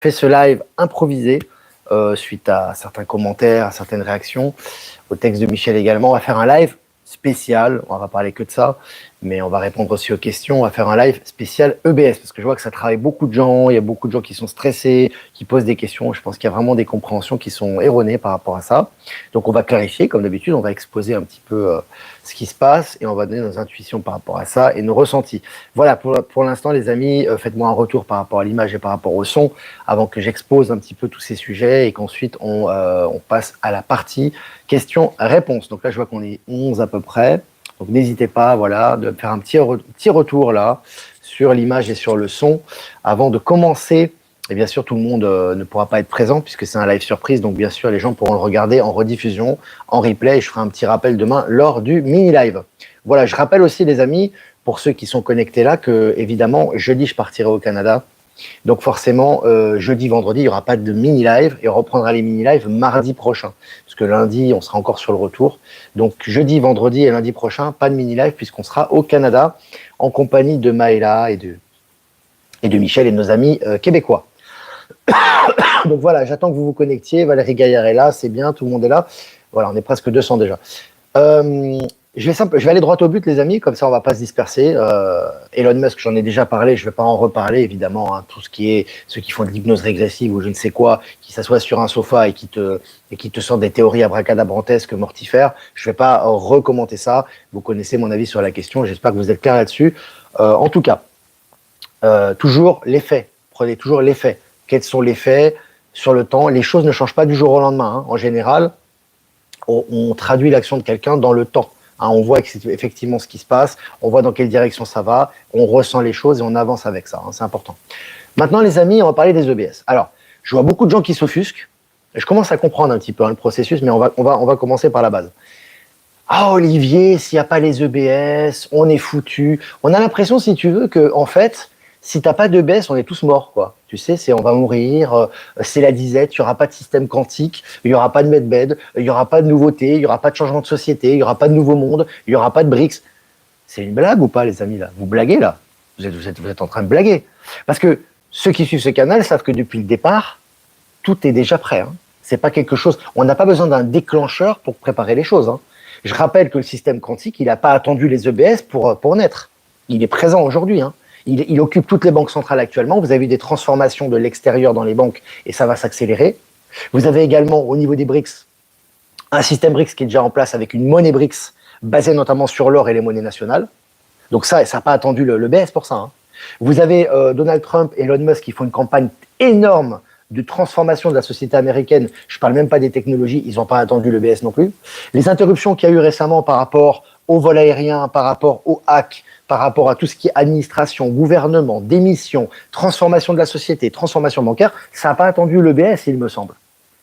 Fait ce live improvisé suite à certains commentaires, à certaines réactions, au texte de Michel également. On va faire un live spécial, on va parler que de ça, mais on va répondre aussi aux questions. On va faire un live spécial EBS, parce que je vois que ça travaille beaucoup de gens, il y a beaucoup de gens qui sont stressés, qui posent des questions. Je pense qu'il y a vraiment des compréhensions qui sont erronées par rapport à ça. Donc on va clarifier, comme d'habitude, on va exposer un petit peu ce qui se passe et on va donner nos intuitions par rapport à ça et nos ressentis. Voilà, pour l'instant les amis, faites-moi un retour par rapport à l'image et par rapport au son, avant que j'expose un petit peu tous ces sujets et qu'ensuite on passe à la partie questions-réponses. Donc là je vois qu'on est 11 à peu près. Donc n'hésitez pas, voilà, de faire un petit retour là sur l'image et sur le son avant de commencer. Et bien sûr, tout le monde ne pourra pas être présent puisque c'est un live surprise. Donc bien sûr, les gens pourront le regarder en rediffusion, en replay. Et je ferai un petit rappel demain lors du mini-live. Voilà, je rappelle aussi les amis, pour ceux qui sont connectés là, que évidemment, jeudi, je partirai au Canada. Donc forcément, jeudi, vendredi, il n'y aura pas de mini-live et on reprendra les mini-lives mardi prochain. Parce que lundi, on sera encore sur le retour. Donc jeudi, vendredi et lundi prochain, pas de mini-live puisqu'on sera au Canada en compagnie de Maëla et de Michel et de nos amis québécois. Donc voilà, j'attends que vous vous connectiez. Valérie Gaillard est là, c'est bien, tout le monde est là. Voilà, on est presque 200 déjà. Je vais aller droit au but, les amis, comme ça on va pas se disperser. Elon Musk, j'en ai déjà parlé, je vais pas en reparler évidemment. Hein, tout ce qui est ceux qui font de l'hypnose régressive ou je ne sais quoi, qui s'assoient sur un sofa et qui te sortent des théories abracadabrantesques, mortifères. Je vais pas recommenter ça. Vous connaissez mon avis sur la question. J'espère que vous êtes clair là-dessus. En tout cas, toujours les faits. Prenez toujours les faits. Quels sont les faits sur le temps? Les choses ne changent pas du jour au lendemain. Hein. En général, on traduit l'action de quelqu'un dans le temps. Hein, on voit effectivement ce qui se passe, on voit dans quelle direction ça va, on ressent les choses et on avance avec ça. Hein, c'est important. Maintenant, les amis, on va parler des EBS. Alors, je vois beaucoup de gens qui s'offusquent. Je commence à comprendre un petit peu hein, le processus, mais on va commencer par la base. Ah, Olivier, s'il n'y a pas les EBS, on est foutu. On a l'impression, si tu veux, que en fait, si t'as pas d'EBS, on est tous morts, quoi. Tu sais, on va mourir, c'est la disette, il n'y aura pas de système quantique, il n'y aura pas de medbed, il n'y aura pas de nouveauté, il n'y aura pas de changement de société, il n'y aura pas de nouveau monde, il n'y aura pas de BRICS. C'est une blague ou pas, les amis, là? Vous blaguez, là? Vous êtes en train de blaguer. Parce que ceux qui suivent ce canal savent que depuis le départ, tout est déjà prêt. Hein. C'est pas quelque chose. On n'a pas besoin d'un déclencheur pour préparer les choses. Hein. Je rappelle que le système quantique, il n'a pas attendu les EBS pour naître. Il est présent aujourd'hui. Hein. Il occupe toutes les banques centrales actuellement. Vous avez eu des transformations de l'extérieur dans les banques et ça va s'accélérer. Vous avez également, au niveau des BRICS, un système BRICS qui est déjà en place avec une monnaie BRICS basée notamment sur l'or et les monnaies nationales. Donc ça n'a pas attendu le BS pour ça. Hein. Vous avez Donald Trump et Elon Musk qui font une campagne énorme de transformation de la société américaine. Je ne parle même pas des technologies, ils n'ont pas attendu le BS non plus. Les interruptions qu'il y a eu récemment par rapport au vol aérien, par rapport au hack, par rapport à tout ce qui est administration, gouvernement, démission, transformation de la société, transformation bancaire, ça n'a pas attendu le BS, il me semble.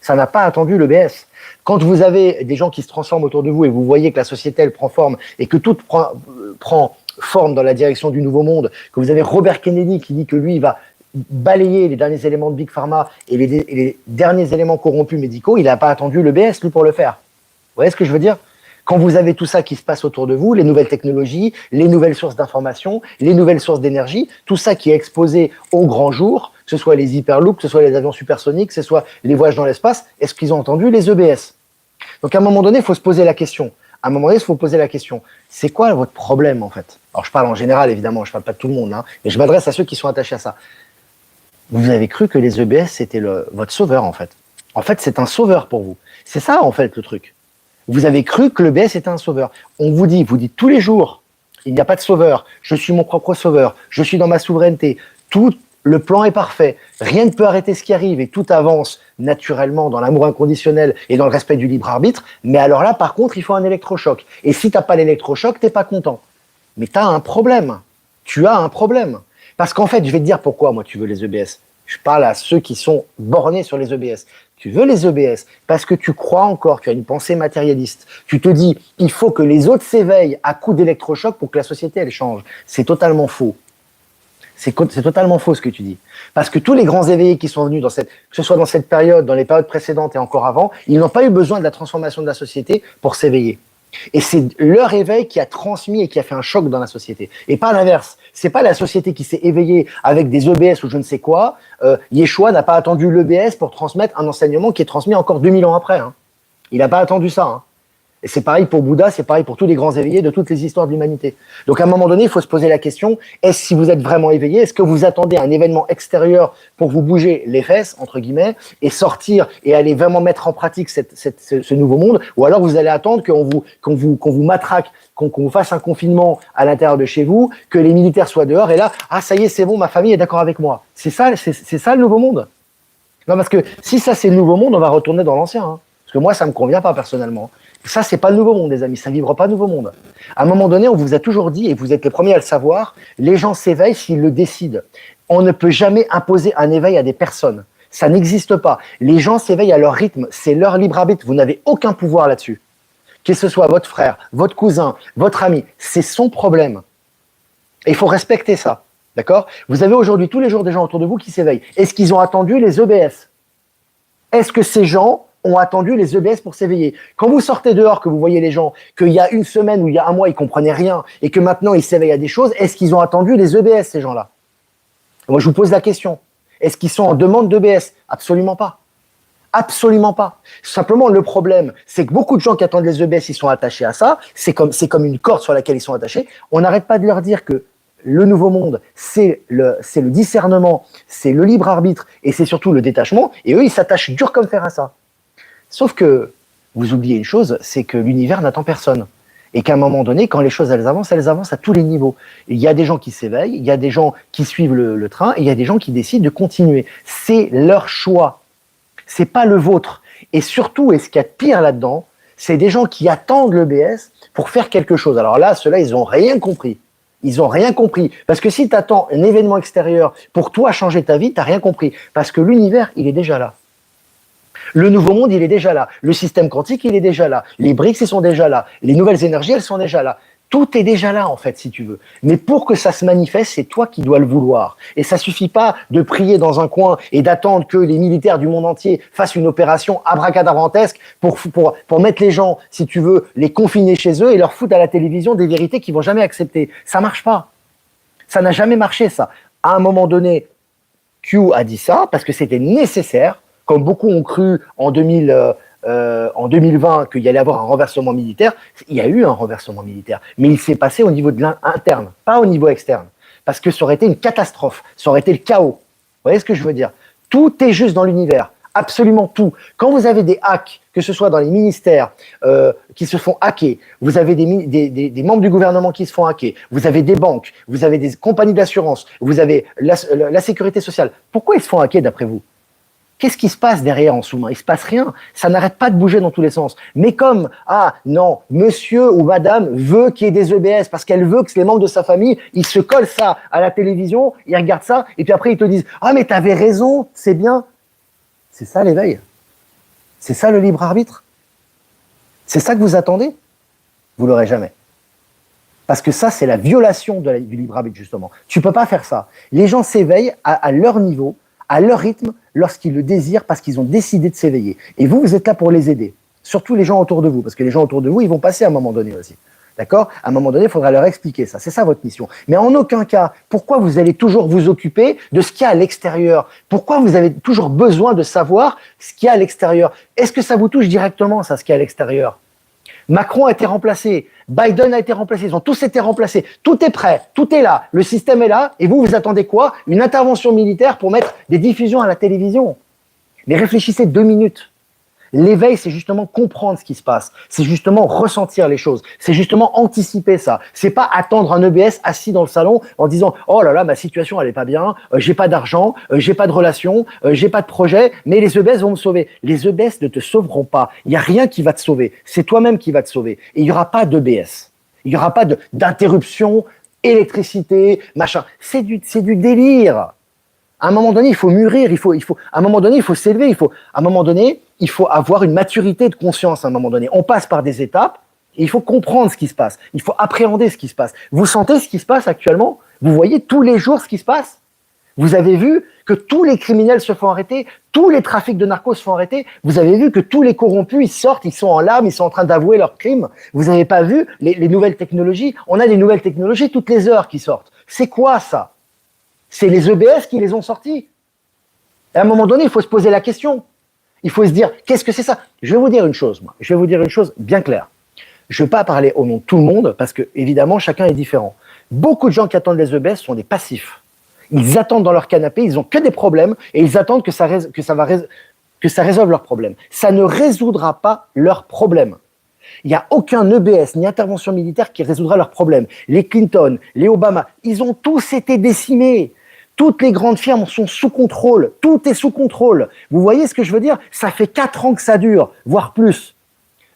Ça n'a pas attendu le BS. Quand vous avez des gens qui se transforment autour de vous et vous voyez que la société, elle prend forme et que tout prend forme dans la direction du nouveau monde, que vous avez Robert Kennedy qui dit que lui, il va balayer les derniers éléments de Big Pharma et les derniers éléments corrompus médicaux, il n'a pas attendu le BS, lui, pour le faire. Vous voyez ce que je veux dire ? Quand vous avez tout ça qui se passe autour de vous, les nouvelles technologies, les nouvelles sources d'information, les nouvelles sources d'énergie, tout ça qui est exposé au grand jour, que ce soit les hyperloops, que ce soit les avions supersoniques, que ce soit les voyages dans l'espace, est-ce qu'ils ont entendu les EBS ? Donc à un moment donné, il faut se poser la question. À un moment donné, il faut poser la question. C'est quoi votre problème en fait ? Alors je parle en général évidemment, je ne parle pas de tout le monde, hein, mais je m'adresse à ceux qui sont attachés à ça. Vous avez cru que les EBS c'était votre sauveur en fait. En fait, c'est un sauveur pour vous. C'est ça en fait le truc. Vous avez cru que le BS était un sauveur. On vous dit tous les jours, il n'y a pas de sauveur, je suis mon propre sauveur, je suis dans ma souveraineté, tout le plan est parfait, rien ne peut arrêter ce qui arrive et tout avance naturellement dans l'amour inconditionnel et dans le respect du libre arbitre, mais alors là, par contre, il faut un électrochoc. Et si tu n'as pas l'électrochoc, tu n'es pas content. Mais tu as un problème. Tu as un problème. Parce qu'en fait, je vais te dire pourquoi, moi, tu veux les EBS. Je parle à ceux qui sont bornés sur les EBS. Tu veux les EBS parce que tu crois encore, tu as une pensée matérialiste. Tu te dis, il faut que les autres s'éveillent à coups d'électrochoc pour que la société, elle change. C'est totalement faux. C'est totalement faux ce que tu dis. Parce que tous les grands éveillés qui sont venus, que ce soit dans cette période, dans les périodes précédentes et encore avant, ils n'ont pas eu besoin de la transformation de la société pour s'éveiller. Et c'est leur éveil qui a transmis et qui a fait un choc dans la société. Et pas l'inverse. C'est pas la société qui s'est éveillée avec des EBS ou je ne sais quoi. Yeshua n'a pas attendu l'EBS pour transmettre un enseignement qui est transmis encore 2000 ans après. Hein. Il n'a pas attendu ça. Hein. Et c'est pareil pour Bouddha, c'est pareil pour tous les grands éveillés de toutes les histoires de l'humanité. Donc à un moment donné, il faut se poser la question, si vous êtes vraiment éveillé, est-ce que vous attendez un événement extérieur pour vous bouger les fesses, entre guillemets, et sortir et aller vraiment mettre en pratique ce nouveau monde, ou alors vous allez attendre qu'on vous matraque, qu'on vous fasse un confinement à l'intérieur de chez vous, que les militaires soient dehors, et là, ah ça y est, c'est bon, ma famille est d'accord avec moi. C'est ça le nouveau monde. Non, parce que si ça c'est le nouveau monde, on va retourner dans l'ancien. Hein. Parce que moi, ça me convient pas personnellement. Ça, c'est pas le nouveau monde, les amis. Ça ne vivra pas le nouveau monde. À un moment donné, on vous a toujours dit, et vous êtes les premiers à le savoir, les gens s'éveillent s'ils le décident. On ne peut jamais imposer un éveil à des personnes. Ça n'existe pas. Les gens s'éveillent à leur rythme. C'est leur libre arbitre. Vous n'avez aucun pouvoir là-dessus. Que ce soit votre frère, votre cousin, votre ami, c'est son problème. Et il faut respecter ça. D'accord ? Vous avez aujourd'hui tous les jours des gens autour de vous qui s'éveillent. Est-ce qu'ils ont attendu les EBS ? Est-ce que ces gens ont attendu les EBS pour s'éveiller? Quand vous sortez dehors, que vous voyez les gens, qu'il y a une semaine ou il y a un mois, ils comprenaient rien et que maintenant ils s'éveillent à des choses, est-ce qu'ils ont attendu les EBS, ces gens-là? Moi, je vous pose la question. Est-ce qu'ils sont en demande d'EBS? Absolument pas. Absolument pas. Simplement, le problème, c'est que beaucoup de gens qui attendent les EBS, ils sont attachés à ça. C'est comme une corde sur laquelle ils sont attachés. On n'arrête pas de leur dire que le nouveau monde, c'est le discernement, c'est le libre arbitre et c'est surtout le détachement. Et eux, ils s'attachent dur comme fer à ça. Sauf que vous oubliez une chose, c'est que l'univers n'attend personne. Et qu'à un moment donné, quand les choses elles avancent à tous les niveaux. Il y a des gens qui s'éveillent, il y a des gens qui suivent le train, et il y a des gens qui décident de continuer. C'est leur choix. C'est pas le vôtre. Et surtout, et ce qu'il y a de pire là-dedans, c'est des gens qui attendent l'EBS pour faire quelque chose. Alors là, ceux-là, ils n'ont rien compris. Ils n'ont rien compris. Parce que si tu attends un événement extérieur pour toi changer ta vie, tu n'as rien compris. Parce que l'univers, il est déjà là. Le nouveau monde, il est déjà là. Le système quantique, il est déjà là. Les BRICS, ils sont déjà là. Les nouvelles énergies, elles sont déjà là. Tout est déjà là, en fait, si tu veux. Mais pour que ça se manifeste, c'est toi qui dois le vouloir. Et ça suffit pas de prier dans un coin et d'attendre que les militaires du monde entier fassent une opération abracadabrantesque pour mettre les gens, si tu veux, les confiner chez eux et leur foutre à la télévision des vérités qu'ils vont jamais accepter. Ça marche pas. Ça n'a jamais marché, ça. À un moment donné, Q a dit ça parce que c'était nécessaire. Comme beaucoup ont cru en 2020 qu'il y allait avoir un renversement militaire, il y a eu un renversement militaire. Mais il s'est passé au niveau de l'interne, pas au niveau externe. Parce que ça aurait été une catastrophe, ça aurait été le chaos. Vous voyez ce que je veux dire? Tout est juste dans l'univers, absolument tout. Quand vous avez des hacks, que ce soit dans les ministères qui se font hacker, vous avez des membres du gouvernement qui se font hacker, vous avez des banques, vous avez des compagnies d'assurance, vous avez la sécurité sociale. Pourquoi ils se font hacker d'après vous? Qu'est-ce qui se passe derrière en sous-main? Il se passe rien. Ça n'arrête pas de bouger dans tous les sens. Mais comme, ah non, monsieur ou madame veut qu'il y ait des EBS parce qu'elle veut que les membres de sa famille, ils se collent ça à la télévision, ils regardent ça, et puis après ils te disent, ah mais t'avais raison, c'est bien. C'est ça l'éveil. C'est ça le libre arbitre. C'est ça que vous attendez? Vous l'aurez jamais. Parce que ça, c'est la violation du libre arbitre, justement. Tu peux pas faire ça. Les gens s'éveillent à leur niveau, à leur rythme, lorsqu'ils le désirent, parce qu'ils ont décidé de s'éveiller. Et vous, vous êtes là pour les aider. Surtout les gens autour de vous, parce que les gens autour de vous, ils vont passer à un moment donné aussi. D'accord? À un moment donné, il faudra leur expliquer ça. C'est ça votre mission. Mais en aucun cas, pourquoi vous allez toujours vous occuper de ce qu'il y a à l'extérieur? Pourquoi vous avez toujours besoin de savoir ce qu'il y a à l'extérieur? Est-ce que ça vous touche directement, ça, ce qu'il y a à l'extérieur? Macron a été remplacé, Biden a été remplacé, ils ont tous été remplacés. Tout est prêt, tout est là, le système est là, et vous, vous attendez quoi? Une intervention militaire pour mettre des diffusions à la télévision. Mais réfléchissez 2 minutes. L'éveil, c'est justement comprendre ce qui se passe. C'est justement ressentir les choses. C'est justement anticiper ça. C'est pas attendre un EBS assis dans le salon en disant « Oh là là, ma situation, elle est pas bien, j'ai pas d'argent, j'ai pas de relation, j'ai pas de projet, mais les EBS vont me sauver. » Les EBS ne te sauveront pas. Il y a rien qui va te sauver. C'est toi-même qui va te sauver. Et il y aura pas d'EBS. Il y aura pas d'interruption, électricité, machin. C'est du délire. À un moment donné, il faut mûrir, à un moment donné, il faut s'élever, à un moment donné, il faut avoir une maturité de conscience à un moment donné. On passe par des étapes et il faut comprendre ce qui se passe. Il faut appréhender ce qui se passe. Vous sentez ce qui se passe actuellement? Vous voyez tous les jours ce qui se passe? Vous avez vu que tous les criminels se font arrêter, tous les trafics de narcos se font arrêter. Vous avez vu que tous les corrompus, ils sortent, ils sont en larmes, ils sont en train d'avouer leurs crimes. Vous n'avez pas vu les nouvelles technologies? On a des nouvelles technologies toutes les heures qui sortent. C'est quoi ça? C'est les EBS qui les ont sortis. Et à un moment donné, il faut se poser la question. Il faut se dire, qu'est-ce que c'est ça? Je vais vous dire une chose, moi. Je vais vous dire une chose bien claire. Je ne vais pas parler au nom de tout le monde, parce que, évidemment, chacun est différent. Beaucoup de gens qui attendent les EBS sont des passifs. Ils attendent dans leur canapé, ils n'ont que des problèmes, et ils attendent que ça résolve leurs problèmes. Ça ne résoudra pas leurs problèmes. Il n'y a aucun EBS ni intervention militaire qui résoudra leurs problèmes. Les Clinton, les Obama, ils ont tous été décimés. Toutes les grandes firmes sont sous contrôle. Tout est sous contrôle. Vous voyez ce que je veux dire? Ça fait 4 ans que ça dure, voire plus.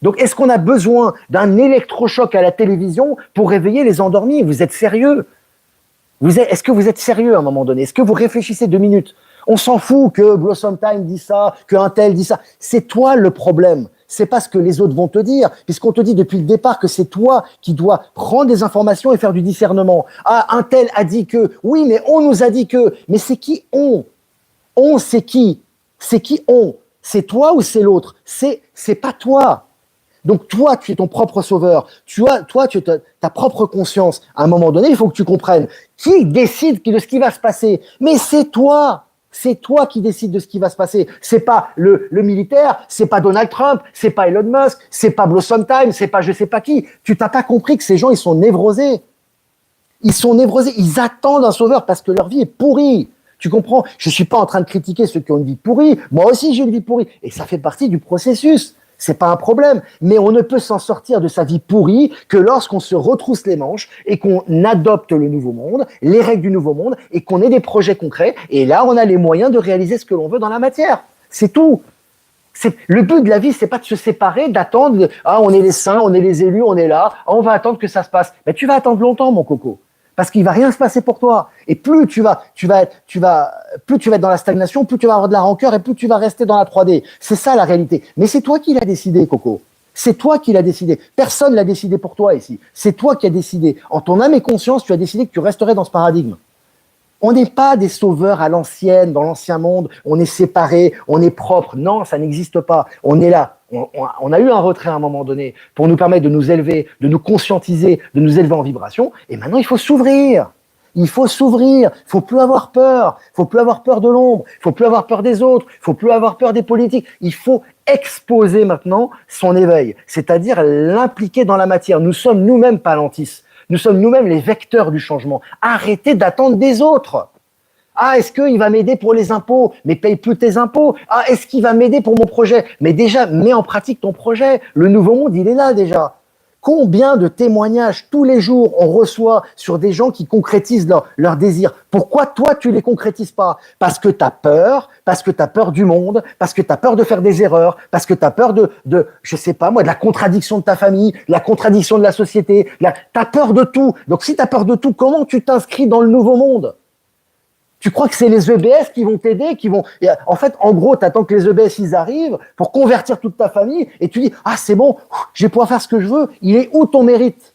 Donc, est-ce qu'on a besoin d'un électrochoc à la télévision pour réveiller les endormis? Vous êtes sérieux? Est-ce que vous êtes sérieux à un moment donné? Est-ce que vous réfléchissez 2 minutes? On s'en fout que Blossom Time dit ça, qu'un tel dit ça. C'est toi le problème. C'est pas ce que les autres vont te dire, puisqu'on te dit depuis le départ que c'est toi qui dois prendre des informations et faire du discernement. Ah, un tel a dit que, oui, mais on nous a dit que, mais c'est qui on? On, c'est qui? C'est qui on? C'est toi ou c'est l'autre? C'est pas toi. Donc toi, tu es ton propre sauveur. Toi, tu as ta propre conscience. À un moment donné, il faut que tu comprennes qui décide de ce qui va se passer. Mais c'est toi. C'est toi qui décides de ce qui va se passer. C'est pas le militaire, c'est pas Donald Trump, c'est pas Elon Musk, c'est pas Blossom Time, c'est pas je sais pas qui. Tu t'as pas compris que ces gens, ils sont névrosés. Ils sont névrosés. Ils attendent un sauveur parce que leur vie est pourrie. Tu comprends? Je suis pas en train de critiquer ceux qui ont une vie pourrie. Moi aussi, j'ai une vie pourrie. Et ça fait partie du processus. C'est pas un problème, mais on ne peut s'en sortir de sa vie pourrie que lorsqu'on se retrousse les manches et qu'on adopte le nouveau monde, les règles du nouveau monde, et qu'on ait des projets concrets. Et là, on a les moyens de réaliser ce que l'on veut dans la matière. C'est tout. Le but de la vie, c'est pas de se séparer, d'attendre. Ah, on est les saints, on est les élus, on est là. Ah, on va attendre que ça se passe. Mais tu vas attendre longtemps, mon coco. Parce qu'il va rien se passer pour toi. Et plus tu vas être dans la stagnation, plus tu vas avoir de la rancœur et plus tu vas rester dans la 3D. C'est ça la réalité. Mais c'est toi qui l'as décidé, Coco. C'est toi qui l'as décidé. Personne l'a décidé pour toi ici. C'est toi qui as décidé. En ton âme et conscience, tu as décidé que tu resterais dans ce paradigme. On n'est pas des sauveurs à l'ancienne, dans l'ancien monde. On est séparés, on est propre. Non, ça n'existe pas. On est là. On a eu un retrait à un moment donné pour nous permettre de nous élever, de nous conscientiser, de nous élever en vibration. Et maintenant, il faut s'ouvrir. Il faut s'ouvrir. Il faut plus avoir peur. Il faut plus avoir peur de l'ombre. Il faut plus avoir peur des autres. Il faut plus avoir peur des politiques. Il faut exposer maintenant son éveil, c'est-à-dire l'impliquer dans la matière. Nous sommes nous-mêmes Palantis. Nous sommes nous-mêmes les vecteurs du changement. Arrêtez d'attendre des autres. Ah, est-ce qu'il va m'aider pour les impôts? Mais paye plus tes impôts. Ah, est-ce qu'il va m'aider pour mon projet? Mais déjà, mets en pratique ton projet. Le nouveau monde, il est là déjà. Combien de témoignages tous les jours on reçoit sur des gens qui concrétisent leurs désirs? Pourquoi toi, tu les concrétises pas? Parce que tu as peur du monde, parce que tu as peur de faire des erreurs, parce que tu as peur je sais pas moi, de la contradiction de ta famille, de la contradiction de la société. Tu as peur de tout. Donc si tu as peur de tout, comment tu t'inscris dans le nouveau monde? Tu crois que c'est les EBS qui vont t'aider, En fait, en gros, tu attends que les EBS ils arrivent pour convertir toute ta famille et tu dis « Ah, c'est bon, je vais pouvoir faire ce que je veux. » Il est où ton mérite?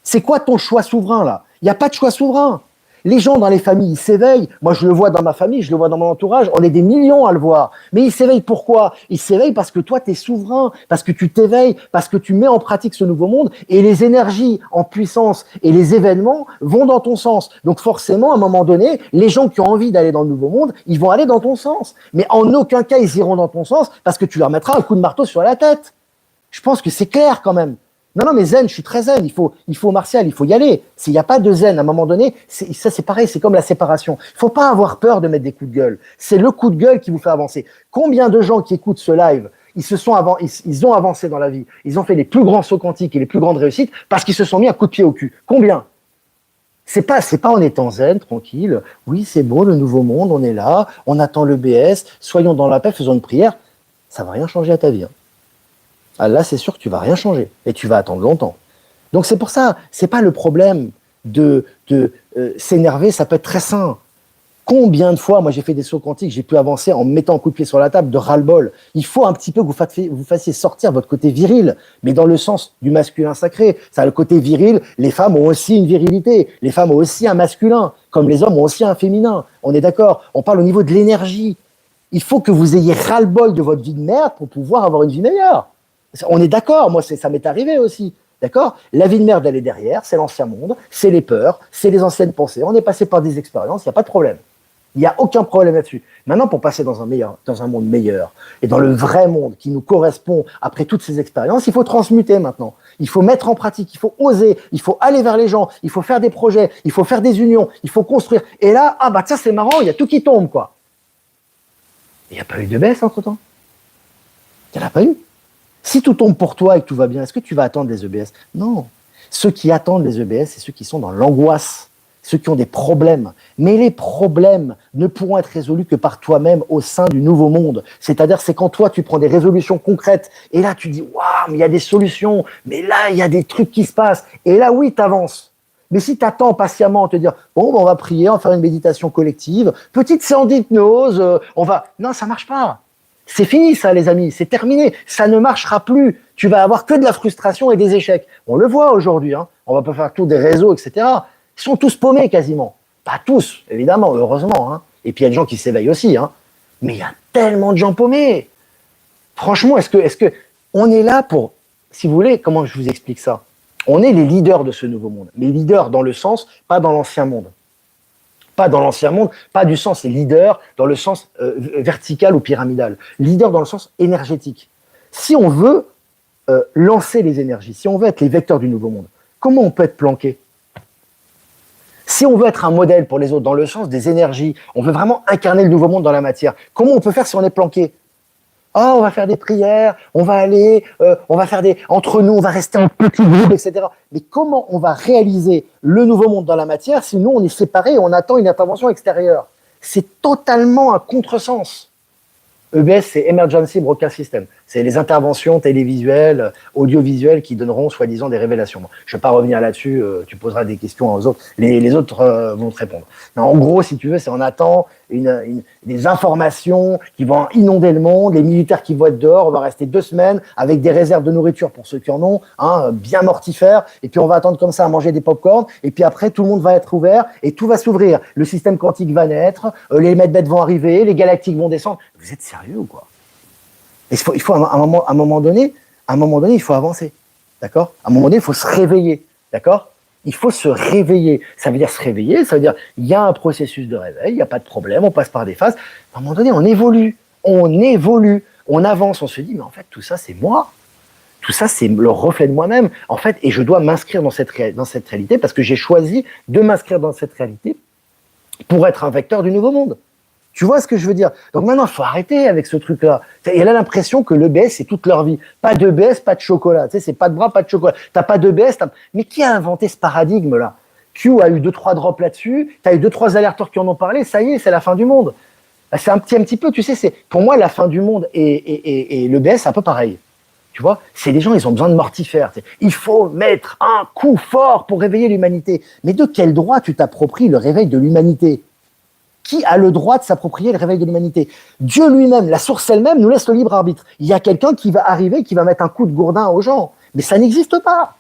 C'est quoi ton choix souverain, là? Il n'y a pas de choix souverain. Les gens dans les familles, ils s'éveillent. Moi, je le vois dans ma famille, je le vois dans mon entourage. On est des millions à le voir. Mais ils s'éveillent pourquoi? Ils s'éveillent parce que toi, tu es souverain, parce que tu t'éveilles, parce que tu mets en pratique ce nouveau monde et les énergies en puissance et les événements vont dans ton sens. Donc forcément, à un moment donné, les gens qui ont envie d'aller dans le nouveau monde, ils vont aller dans ton sens. Mais en aucun cas, ils iront dans ton sens parce que tu leur mettras un coup de marteau sur la tête. Je pense que c'est clair quand même. Non, mais zen, je suis très zen. Il faut Martial, il faut y aller. S'il n'y a pas de zen, à un moment donné, ça c'est pareil, c'est comme la séparation. Il faut pas avoir peur de mettre des coups de gueule. C'est le coup de gueule qui vous fait avancer. Combien de gens qui écoutent ce live, ils ont avancé dans la vie. Ils ont fait les plus grands sauts quantiques et les plus grandes réussites parce qu'ils se sont mis un coup de pied au cul. Combien? C'est pas en étant zen, tranquille. Oui, c'est beau, le nouveau monde, on est là, on attend le BS, soyons dans la paix, faisons une prière. Ça va rien changer à ta vie. Ah, là, c'est sûr que tu vas rien changer et tu vas attendre longtemps. Donc c'est pour ça, c'est pas le problème de s'énerver, ça peut être très sain. Combien de fois, moi j'ai fait des sauts quantiques, j'ai pu avancer en me mettant un coup de pied sur la table de ras-le-bol. Il faut un petit peu que vous fassiez sortir votre côté viril, mais dans le sens du masculin sacré. Ça, le côté viril, les femmes ont aussi une virilité, les femmes ont aussi un masculin, comme les hommes ont aussi un féminin. On est d'accord? On parle au niveau de l'énergie. Il faut que vous ayez ras-le-bol de votre vie de merde pour pouvoir avoir une vie meilleure. On est d'accord, moi ça m'est arrivé aussi. D'accord? La vie de merde, elle est derrière, c'est l'ancien monde, c'est les peurs, c'est les anciennes pensées. On est passé par des expériences, il n'y a pas de problème. Il n'y a aucun problème là-dessus. Maintenant, pour passer dans un monde meilleur et dans le vrai monde qui nous correspond après toutes ces expériences, il faut transmuter maintenant. Il faut mettre en pratique, il faut oser, il faut aller vers les gens, il faut faire des projets, il faut faire des unions, il faut construire. Et là, ah bah tiens, c'est marrant, il y a tout qui tombe, quoi. Il n'y a pas eu de baisse entre-temps. Il n'y en a pas eu. Si tout tombe pour toi et que tout va bien, est-ce que tu vas attendre les EBS? Non. Ceux qui attendent les EBS, c'est ceux qui sont dans l'angoisse, ceux qui ont des problèmes. Mais les problèmes ne pourront être résolus que par toi-même au sein du nouveau monde. C'est-à-dire, c'est quand toi, tu prends des résolutions concrètes et là, tu dis, waouh, mais il y a des solutions, mais là, il y a des trucs qui se passent. Et là, oui, tu avances. Mais si tu attends patiemment à te dire, bon, on va prier, on va faire une méditation collective, petite séance d'hypnose, on va... Non, ça marche pas. C'est fini ça, les amis, c'est terminé. Ça ne marchera plus. Tu vas avoir que de la frustration et des échecs. On le voit aujourd'hui. Hein. On va pas faire tout des réseaux, etc. Ils sont tous paumés quasiment. Pas tous, évidemment, heureusement. Hein. Et puis il y a des gens qui s'éveillent aussi. Hein. Mais il y a tellement de gens paumés. Franchement, est-ce que on est là pour, si vous voulez, comment je vous explique ça? On est les leaders de ce nouveau monde. Mais leaders dans le sens, pas dans l'ancien monde. Pas dans l'ancien monde, pas du sens leader dans le sens vertical ou pyramidal. Leader dans le sens énergétique. Si on veut lancer les énergies, si on veut être les vecteurs du nouveau monde, comment on peut être planqué? Si on veut être un modèle pour les autres dans le sens des énergies, on veut vraiment incarner le nouveau monde dans la matière, comment on peut faire si on est planqué? Oh, on va faire des prières, on va aller, on va faire des... Entre nous, on va rester en petit groupe, etc. Mais comment on va réaliser le nouveau monde dans la matière si nous, on est séparés et on attend une intervention extérieure? C'est totalement un contresens. EBS, c'est Emergency Broadcast System. C'est les interventions télévisuelles, audiovisuelles qui donneront soi-disant des révélations. Je ne vais pas revenir là-dessus, tu poseras des questions aux autres. Les autres vont te répondre. Non, en gros, si tu veux, c'est on attend des informations qui vont inonder le monde, les militaires qui vont être dehors, on va rester 2 semaines avec des réserves de nourriture pour ceux qui en ont, hein, bien mortifères, et puis on va attendre comme ça à manger des pop-corn, et puis après tout le monde va être ouvert, et tout va s'ouvrir. Le système quantique va naître, les medbeds vont arriver, les galactiques vont descendre. Vous êtes sérieux ou quoi? Il faut à un moment donné, il faut avancer, d'accord? À un moment donné, il faut se réveiller, d'accord? Il faut se réveiller. Ça veut dire se réveiller, ça veut dire il y a un processus de réveil, il n'y a pas de problème, on passe par des phases. À un moment donné, on évolue, on avance, on se dit mais en fait tout ça c'est moi, tout ça c'est le reflet de moi-même, en fait, et je dois m'inscrire dans cette réalité parce que j'ai choisi de m'inscrire dans cette réalité pour être un vecteur du nouveau monde. Tu vois ce que je veux dire? Donc maintenant, il faut arrêter avec ce truc-là. Elle a l'impression que l'EBS, c'est toute leur vie. Pas d'EBS, pas de chocolat. Tu sais, c'est pas de bras, pas de chocolat. T'as pas d'EBS. Mais qui a inventé ce paradigme-là? Q a eu 2-3 drops là-dessus. T'as eu 2-3 alerteurs qui en ont parlé. Ça y est, c'est la fin du monde. C'est un petit peu, tu sais, c'est pour moi la fin du monde et l'EBS, c'est un peu pareil. Tu vois, c'est des gens, ils ont besoin de mortifères. Il faut mettre un coup fort pour réveiller l'humanité. Mais de quel droit tu t'appropries le réveil de l'humanité? Qui a le droit de s'approprier le réveil de l'humanité? Dieu lui-même, la source elle-même, nous laisse le libre arbitre. Il y a quelqu'un qui va arriver, qui va mettre un coup de gourdin aux gens. Mais ça n'existe pas.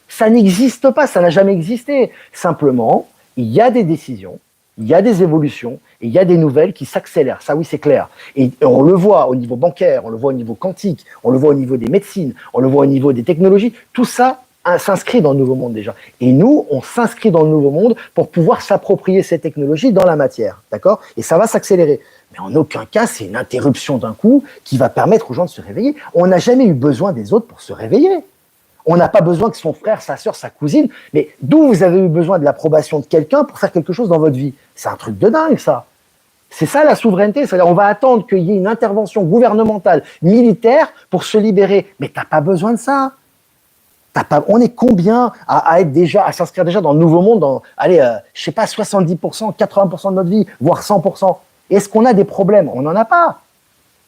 Ça n'existe pas, ça n'a jamais existé. Simplement, il y a des décisions, il y a des évolutions, et il y a des nouvelles qui s'accélèrent. Ça, oui, c'est clair. Et on le voit au niveau bancaire, on le voit au niveau quantique, on le voit au niveau des médecines, on le voit au niveau des technologies. Tout ça s'inscrit dans le nouveau monde déjà. Et nous, on s'inscrit dans le nouveau monde pour pouvoir s'approprier ces technologies dans la matière. D'accord? Et ça va s'accélérer. Mais en aucun cas, c'est une interruption d'un coup qui va permettre aux gens de se réveiller. On n'a jamais eu besoin des autres pour se réveiller. On n'a pas besoin que son frère, sa sœur, sa cousine. Mais d'où vous avez eu besoin de l'approbation de quelqu'un pour faire quelque chose dans votre vie? C'est un truc de dingue, ça. C'est ça la souveraineté. C'est-à-dire, on va attendre qu'il y ait une intervention gouvernementale, militaire pour se libérer. Mais t'as pas besoin de ça. On est combien à être déjà, à s'inscrire déjà dans le nouveau monde, dans, allez, je sais pas, 70%, 80% de notre vie, voire 100%. Est-ce qu'on a des problèmes? On n'en a pas.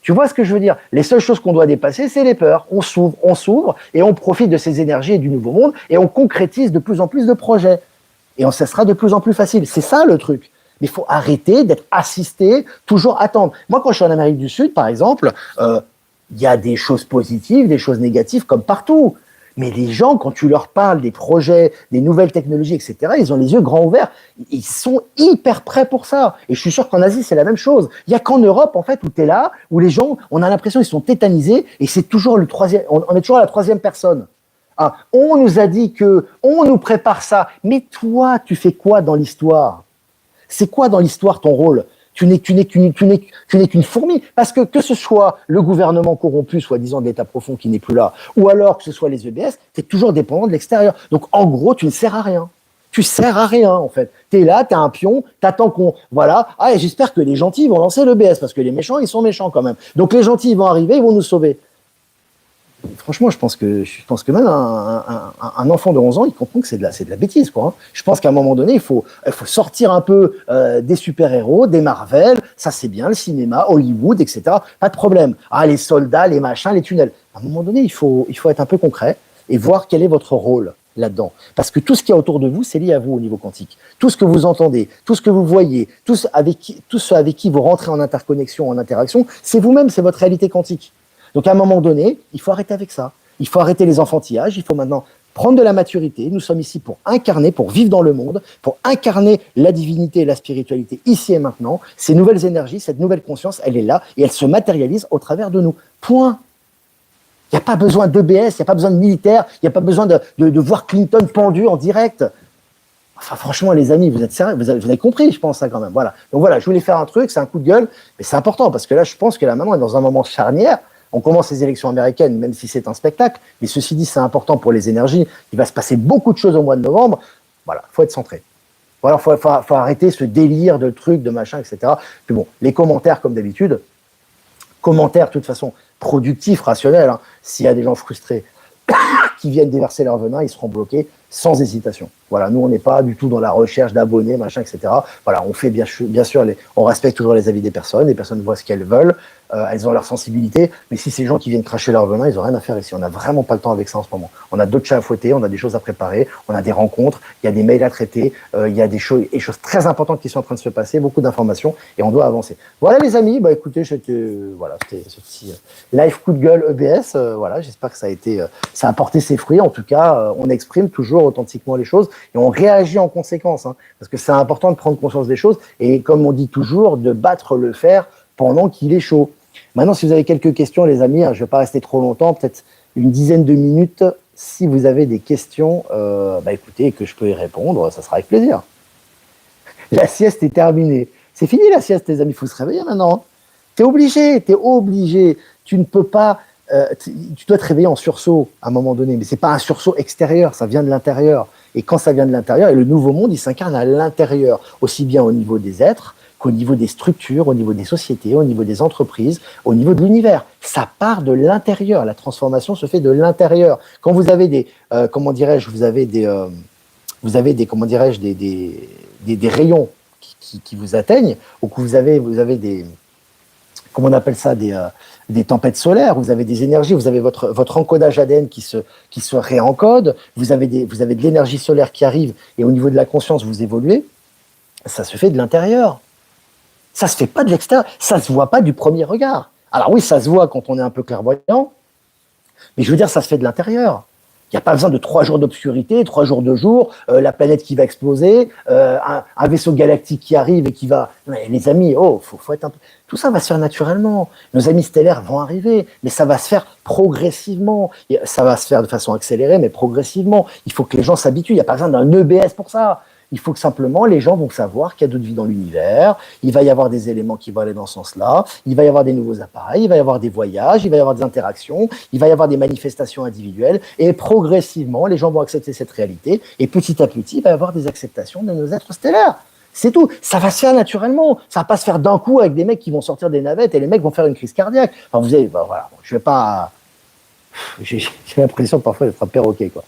Tu vois ce que je veux dire? Les seules choses qu'on doit dépasser, c'est les peurs. On s'ouvre et on profite de ces énergies et du nouveau monde et on concrétise de plus en plus de projets. Et ça sera de plus en plus facile. C'est ça le truc. Mais il faut arrêter d'être assisté, toujours attendre. Moi, quand je suis en Amérique du Sud, par exemple, il y a des choses positives, des choses négatives comme partout. Mais les gens, quand tu leur parles des projets, des nouvelles technologies, etc., ils ont les yeux grands ouverts. Ils sont hyper prêts pour ça. Et je suis sûr qu'en Asie, c'est la même chose. Il n'y a qu'en Europe, en fait, où tu es là, où les gens, on a l'impression qu'ils sont tétanisés, et c'est toujours le troisième, on est toujours à la troisième personne. Ah, on nous a dit que, on nous prépare ça. Mais toi, tu fais quoi dans l'histoire? C'est quoi dans l'histoire ton rôle? Tu n'es qu'une fourmi. Parce que ce soit le gouvernement corrompu, soi-disant de l'État profond qui n'est plus là, ou alors que ce soit les EBS, tu es toujours dépendant de l'extérieur. Donc en gros, tu ne sers à rien. Tu sers à rien, en fait. Tu es là, tu es un pion, tu attends qu'on. Voilà. Ah, et j'espère que les gentils vont lancer l'EBS, parce que les méchants, ils sont méchants quand même. Donc les gentils, ils vont arriver, ils vont nous sauver. Franchement, je pense que même un enfant de 11 ans, il comprend que c'est de la bêtise, quoi. Je pense qu'à un moment donné, il faut sortir un peu des super-héros, des Marvel, ça c'est bien, le cinéma, Hollywood, etc. Pas de problème. Ah, les soldats, les machins, les tunnels. À un moment donné, il faut être un peu concret et voir quel est votre rôle là-dedans. Parce que tout ce qu'il y a autour de vous, c'est lié à vous au niveau quantique. Tout ce que vous entendez, tout ce que vous voyez, tout ce avec qui vous rentrez en interconnexion, en interaction, c'est vous-même, c'est votre réalité quantique. Donc à un moment donné, il faut arrêter avec ça. Il faut arrêter les enfantillages, il faut maintenant prendre de la maturité. Nous sommes ici pour incarner, pour vivre dans le monde, pour incarner la divinité et la spiritualité ici et maintenant. Ces nouvelles énergies, cette nouvelle conscience, elle est là et elle se matérialise au travers de nous. Point. Il n'y a pas besoin d'EBS, il n'y a pas besoin de militaires, il n'y a pas besoin de voir Clinton pendu en direct. Enfin, franchement, les amis, vous êtes sérieux, vous avez compris, je pense, ça quand même. Voilà. Donc voilà, je voulais faire un truc, c'est un coup de gueule, mais c'est important parce que là, je pense que là, maintenant, on est dans un moment charnière. On commence les élections américaines, même si c'est un spectacle, mais ceci dit, c'est important pour les énergies. Il va se passer beaucoup de choses au mois de novembre. Voilà, il faut être centré. Voilà, faut arrêter ce délire de trucs, de machin, etc. Puis bon, les commentaires, comme d'habitude, commentaires, de toute façon, productifs, rationnels. Hein. S'il y a des gens frustrés qui viennent déverser leur venin, ils seront bloqués sans hésitation. Voilà, nous, on n'est pas du tout dans la recherche d'abonnés, machin, etc. Voilà, on fait bien sûr, on respecte toujours les avis des personnes. Les personnes voient ce qu'elles veulent. Elles ont leur sensibilité, mais si ces gens qui viennent cracher leur venin, ils n'ont rien à faire ici. On n'a vraiment pas le temps avec ça en ce moment. On a d'autres chats à fouetter, on a des choses à préparer, on a des rencontres, il y a des mails à traiter, il y a des choses très importantes qui sont en train de se passer, beaucoup d'informations, et on doit avancer. Voilà les amis, bah écoutez, c'était ce petit live coup de gueule EBS. Voilà, j'espère que ça a porté ses fruits. En tout cas, on exprime toujours authentiquement les choses et on réagit en conséquence, hein, parce que c'est important de prendre conscience des choses et, comme on dit toujours, de battre le fer pendant qu'il est chaud. Maintenant, si vous avez quelques questions, les amis, je ne vais pas rester trop longtemps, peut-être une dizaine de minutes. Si vous avez des questions, écoutez, que je peux y répondre, ça sera avec plaisir. La sieste est terminée. C'est fini la sieste, les amis, il faut se réveiller maintenant. Tu es obligé. Tu ne peux pas, tu dois te réveiller en sursaut à un moment donné, mais ce n'est pas un sursaut extérieur, ça vient de l'intérieur. Et quand ça vient de l'intérieur, et le nouveau monde, il s'incarne à l'intérieur, aussi bien au niveau des êtres, qu'au niveau des structures, au niveau des sociétés, au niveau des entreprises, au niveau de l'univers. Ça part de l'intérieur. La transformation se fait de l'intérieur. Quand vous avez des rayons qui vous atteignent, ou que vous avez des, comment on appelle ça, des tempêtes solaires, vous avez des énergies, vous avez votre encodage ADN qui se réencode, vous avez de l'énergie solaire qui arrive, et au niveau de la conscience, vous évoluez. Ça se fait de l'intérieur. Ça se fait pas de l'extérieur, ça se voit pas du premier regard. Alors oui, ça se voit quand on est un peu clairvoyant, mais je veux dire, ça se fait de l'intérieur. Il n'y a pas besoin de 3 jours d'obscurité, 3 jours de jour, la planète qui va exploser, un vaisseau galactique qui arrive et qui va... Mais les amis, faut être un peu... Tout ça va se faire naturellement. Nos amis stellaires vont arriver, mais ça va se faire progressivement. Ça va se faire de façon accélérée, mais progressivement. Il faut que les gens s'habituent. Il n'y a pas besoin d'un EBS pour ça. Il faut que simplement les gens vont savoir qu'il y a d'autres vies dans l'univers, il va y avoir des éléments qui vont aller dans ce sens-là, il va y avoir des nouveaux appareils, il va y avoir des voyages, il va y avoir des interactions, il va y avoir des manifestations individuelles, et progressivement, les gens vont accepter cette réalité, et petit à petit, il va y avoir des acceptations de nos êtres stellaires. C'est tout. Ça va se faire naturellement. Ça va pas se faire d'un coup avec des mecs qui vont sortir des navettes et les mecs vont faire une crise cardiaque. Enfin, vous avez, voilà, je vais pas... J'ai l'impression parfois d'être un perroquet, quoi.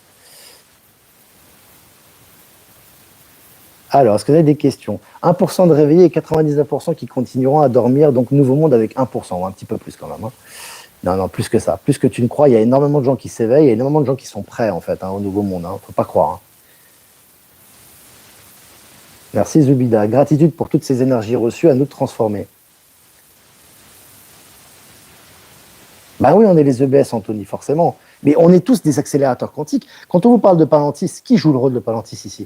Alors, est-ce que vous avez des questions? 1% de réveillés et 99% qui continueront à dormir, donc nouveau monde avec 1%, un petit peu plus quand même. Hein. Non, plus que ça. Plus que tu ne crois, il y a énormément de gens qui s'éveillent, il y a énormément de gens qui sont prêts en fait au nouveau monde. Faut pas croire. Hein. Merci Zubida. Gratitude pour toutes ces énergies reçues à nous de transformer. Ben oui, on est les EBS, Anthony, forcément. Mais on est tous des accélérateurs quantiques. Quand on vous parle de Palantis, qui joue le rôle de Palantis ici?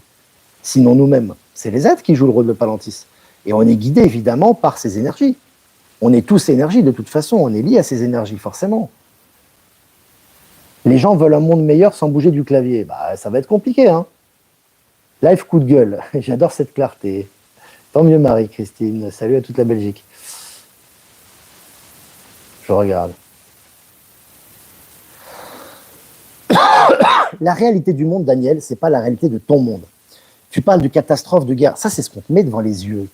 Sinon nous-mêmes, c'est les êtres qui jouent le rôle de Palantis. Et on est guidé évidemment par ces énergies. On est tous énergie de toute façon, on est lié à ces énergies forcément. Les gens veulent un monde meilleur sans bouger du clavier. Bah, ça va être compliqué, hein. Live coup de gueule. J'adore cette clarté. Tant mieux, Marie-Christine. Salut à toute la Belgique. Je regarde. La réalité du monde, Daniel, c'est pas la réalité de ton monde. Tu parles de catastrophe, de guerre. Ça, c'est ce qu'on te met devant les yeux.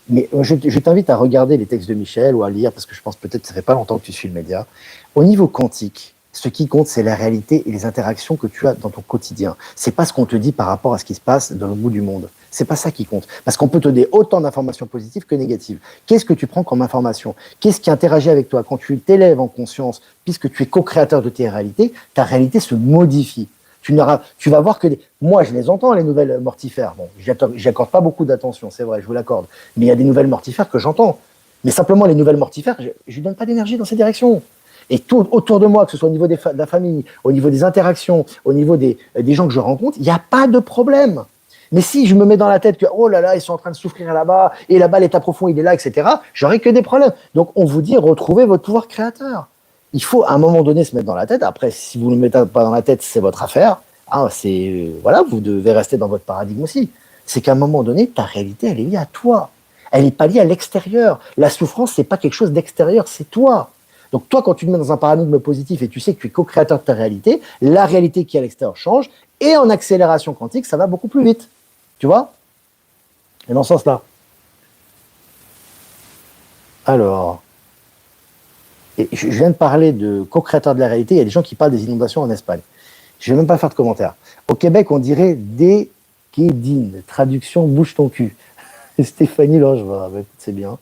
Mais je t'invite à regarder les textes de Michel ou à lire, parce que je pense peut-être que ça fait pas longtemps que tu suis le média. Au niveau quantique, ce qui compte, c'est la réalité et les interactions que tu as dans ton quotidien. C'est pas ce qu'on te dit par rapport à ce qui se passe dans le bout du monde. C'est pas ça qui compte. Parce qu'on peut te donner autant d'informations positives que négatives. Qu'est-ce que tu prends comme information? Qu'est-ce qui interagit avec toi? Quand tu t'élèves en conscience, puisque tu es co-créateur de tes réalités, ta réalité se modifie. Tu vas voir que moi, je les entends, les nouvelles mortifères. Bon, j'y accorde pas beaucoup d'attention, c'est vrai, je vous l'accorde. Mais il y a des nouvelles mortifères que j'entends. Mais simplement, les nouvelles mortifères, je ne donne pas d'énergie dans ces directions. Et tout autour de moi, que ce soit au niveau de la famille, au niveau des interactions, au niveau des gens que je rencontre, il n'y a pas de problème. Mais si je me mets dans la tête que, oh là là, ils sont en train de souffrir là-bas, et là-bas, l'état profond, il est là, etc., j'aurai que des problèmes. Donc, on vous dit, retrouvez votre pouvoir créateur. Il faut, à un moment donné, se mettre dans la tête. Après, si vous ne le mettez pas dans la tête, c'est votre affaire. Ah, voilà, vous devez rester dans votre paradigme aussi. C'est qu'à un moment donné, ta réalité, elle est liée à toi. Elle n'est pas liée à l'extérieur. La souffrance, c'est pas quelque chose d'extérieur, c'est toi. Donc toi, quand tu te mets dans un paradigme positif et tu sais que tu es co-créateur de ta réalité, la réalité qui est à l'extérieur change, et en accélération quantique, ça va beaucoup plus vite. Tu vois? Et dans ce sens-là. Alors, et je viens de parler de co-créateur de la réalité, il y a des gens qui parlent des inondations en Espagne. Je ne vais même pas faire de commentaires. Au Québec, on dirait déguédine. Traduction, bouge ton cul. Stéphanie Langevin, bah, c'est bien.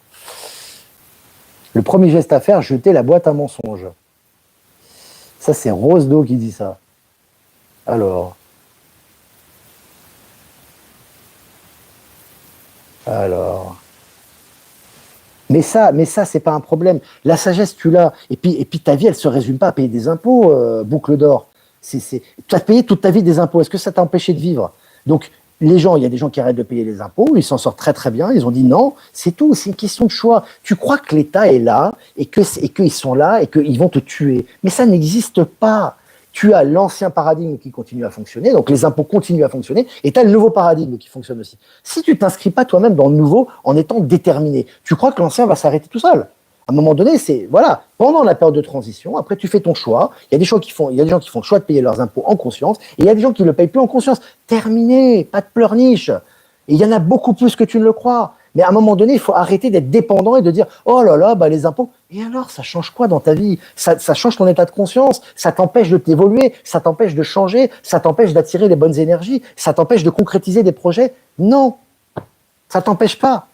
Le premier geste à faire, jeter la boîte à mensonges. Ça, c'est Rose Do qui dit ça. Alors. Mais ça, c'est pas un problème. La sagesse, tu l'as. Et puis ta vie, elle se résume pas à payer des impôts, boucle d'or. Tu as payé toute ta vie des impôts. Est-ce que ça t'a empêché de vivre? Donc, les gens, il y a des gens qui arrêtent de payer les impôts, ils s'en sortent très très bien, ils ont dit non, c'est tout, c'est une question de choix. Tu crois que l'État est là et qu'ils sont là et qu'ils vont te tuer. Mais ça n'existe pas. Tu as l'ancien paradigme qui continue à fonctionner, donc les impôts continuent à fonctionner, et tu as le nouveau paradigme qui fonctionne aussi. Si tu t'inscris pas toi-même dans le nouveau en étant déterminé, tu crois que l'ancien va s'arrêter tout seul. À un moment donné, c'est voilà, pendant la période de transition, après tu fais ton choix. Il y a des gens qui font le choix de payer leurs impôts en conscience, et il y a des gens qui le payent plus en conscience. Terminé, pas de pleurniche. Et il y en a beaucoup plus que tu ne le crois. Mais à un moment donné, il faut arrêter d'être dépendant et de dire oh là là, bah les impôts. Et alors, ça change quoi dans ta vie? Ça change ton état de conscience. Ça t'empêche de t'évoluer. Ça t'empêche de changer. Ça t'empêche d'attirer les bonnes énergies. Ça t'empêche de concrétiser des projets. Non, ça t'empêche pas.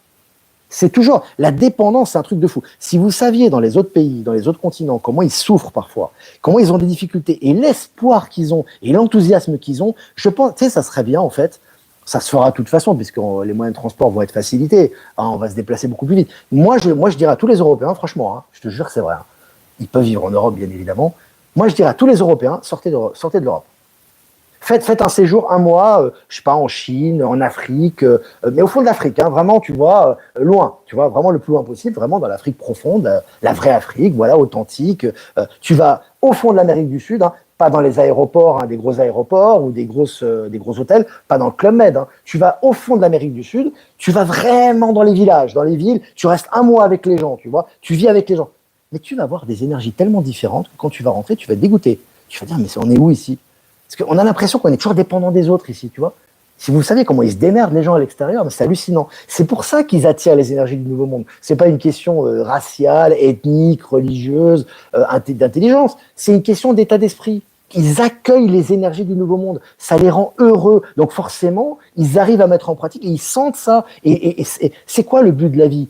C'est toujours la dépendance, c'est un truc de fou. Si vous saviez dans les autres pays, dans les autres continents, comment ils souffrent parfois, comment ils ont des difficultés et l'espoir qu'ils ont et l'enthousiasme qu'ils ont, je pense, tu sais, ça serait bien en fait. Ça se fera de toute façon, puisque les moyens de transport vont être facilités. On va se déplacer beaucoup plus vite. Moi, je dirais à tous les Européens, franchement, hein, je te jure que c'est vrai. Hein, ils peuvent vivre en Europe, bien évidemment. Moi, je dirais à tous les Européens, sortez de l'Europe. Faites un séjour 1 mois, je sais pas, en Chine, en Afrique, mais au fond de l'Afrique, hein, vraiment, tu vois, loin, tu vois, vraiment le plus loin possible, vraiment dans l'Afrique profonde, la vraie Afrique, voilà, authentique. Tu vas au fond de l'Amérique du Sud, hein, pas dans les aéroports, hein, des gros aéroports ou des gros hôtels, pas dans le Club Med. Hein. Tu vas au fond de l'Amérique du Sud, tu vas vraiment dans les villages, dans les villes, tu restes 1 mois avec les gens, tu vois, tu vis avec les gens. Mais tu vas avoir des énergies tellement différentes que quand tu vas rentrer, tu vas te dégoûter. Tu vas dire, mais on est où ici? Parce qu'on a l'impression qu'on est toujours dépendant des autres ici, tu vois. Si vous savez comment ils se démerdent les gens à l'extérieur, c'est hallucinant. C'est pour ça qu'ils attirent les énergies du nouveau monde. C'est pas une question raciale, ethnique, religieuse, d'intelligence. C'est une question d'état d'esprit. Ils accueillent les énergies du nouveau monde. Ça les rend heureux. Donc forcément, ils arrivent à mettre en pratique et ils sentent ça. Et c'est quoi le but de la vie?